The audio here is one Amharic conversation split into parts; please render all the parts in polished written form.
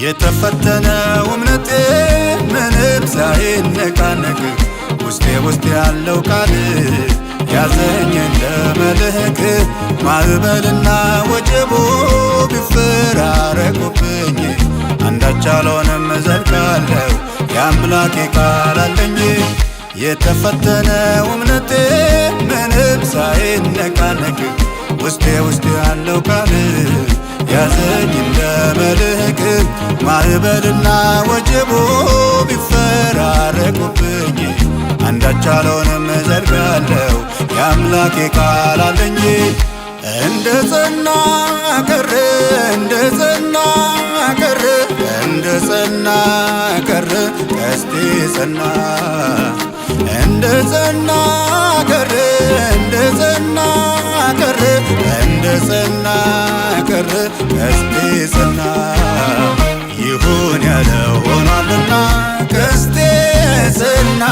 የተፈተነው እምነቴ ምንም ሳይነቃነቅ ውስጤ ያለው ቃል ያዘኝ እንደ መልህቅ ማዕበልና ወጀቡ ቢፈራረቁብኝ አንዳች አልሆንም እዘልቃለሁ የአምላኬ ቃል አለኝ። የተፈተነው እምነቴ ምንም ሳይነቃነቅ ውስጤ ያለው ቃል ያዘኝ እንደ መልህቅ ማዕበልና ወጀቡ ቢፈራረቁብኝ አንዳች አልሆንም እዘልቃለሁ የአምላኬ ቃል አለኝ። እንደ ጸና ቀረ እንደ ጸና ቀረ እንደ ጸና ቀረ ቀስቴ ጸና እንደ ጸና ቀረ እንደ ጸና ቀረ እንደ ጸና ቀረ ቀስቴ ጸና ይሁን ያለው ሆኗልና ቀስቴ ጸና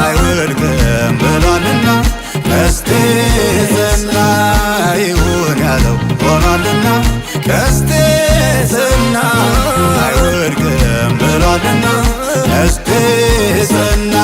አይወድቅም ብሏልና ቀስቴ ጸና ይሁን ያለው ሆኗልና ቀስቴ ጸና አይወድቅም ብሏልና ቀስቴ ጸና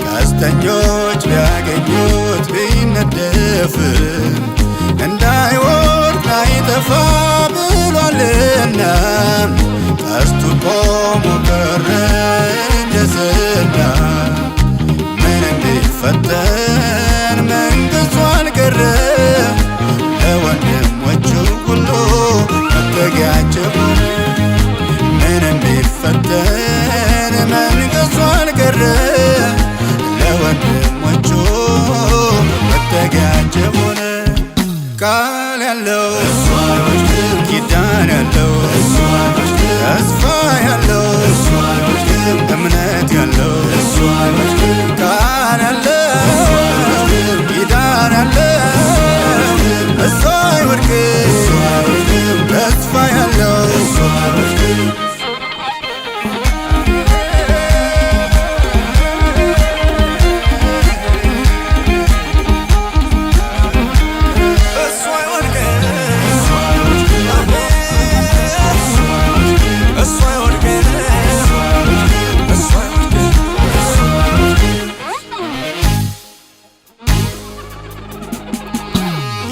ቀስተኞች ቢያገኙት ቢነደፍም እንዳይወድቅ አይጠፋ ብሏልና ቀስቱ ቆሞ ቀረ እንደ ጸና ምንም ቢፈተን መንግሥቱ አልቀረ ለወንድሞቹ ሁሉ መጠጊያቸው ምንም ቢፈተን መንግሥቱ አልቀረ ለወንድሞቹ መጠጊያቸው ሆነ። ቃል ያለው ኪዳን ያለው ተስፋ ያለው እምነት ያለው ቃል ያለው ኪዳን ያለው እሱ አይወድቅም ተስፋ ያለው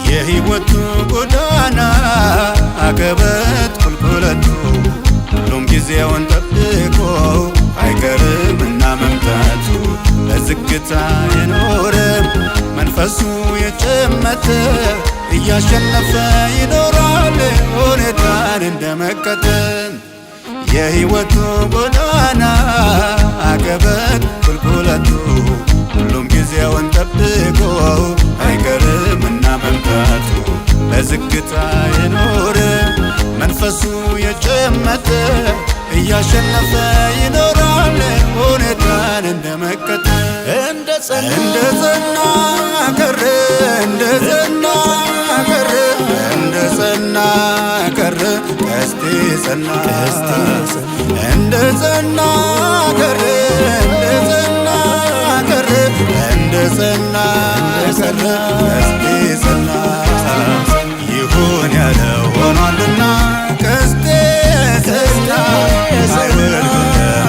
የሕይወቱ ጎዳና አቀበት ቁልቁለቱ ሁሉም ጊዜውን ጠብቆ አይቀርምና መምጣቱ በዝግታ የኖረ መንፈሱ የጨመተ እያሸነፈ ይኖራል ሁኔታን እንደመከተል። የሕይወቱ ጎዳና አቀበት ቁልቁለቱ ሁሉም ጊዜውን ጠብቆ አይቀርምና መምጣቱ በዝግታ የኖረ መንፈሱ የጨመተ እያሸነፈ ይኖራል ሁኔታን እንደመከተል። እንደ ጸና ቀረ እንደ ጸና ቀረ እንደ ጸና ቀረ ቀስቴ ጸና እንደ ጸና ቀረ እንደ ጸና ቀረ እንደ ጸና ቀረ ቀስቴ ጸና ይሁን ያለው ሆኗልና ቀስቴ ጸና አይወድቅም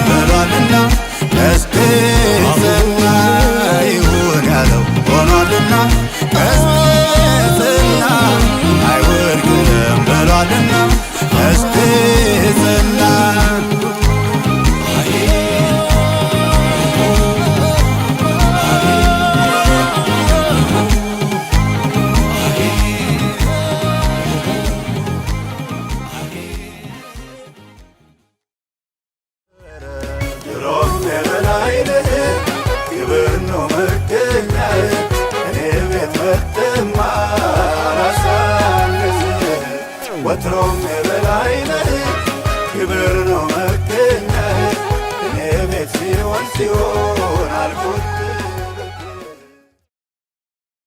ብሏልና ቀስቴ ጸና ይሁን ያለው ሆኗልና ቀስቴ ጸና አይወድቅም ብሏልና ቀስቴ ጸና ነው መገኛዬ እኔ ቤት መጥተማ አላሳንስ ወትሮም የበላይ ነህ ክብር ነው መገኛዬ እኔ ቤት ሲሆን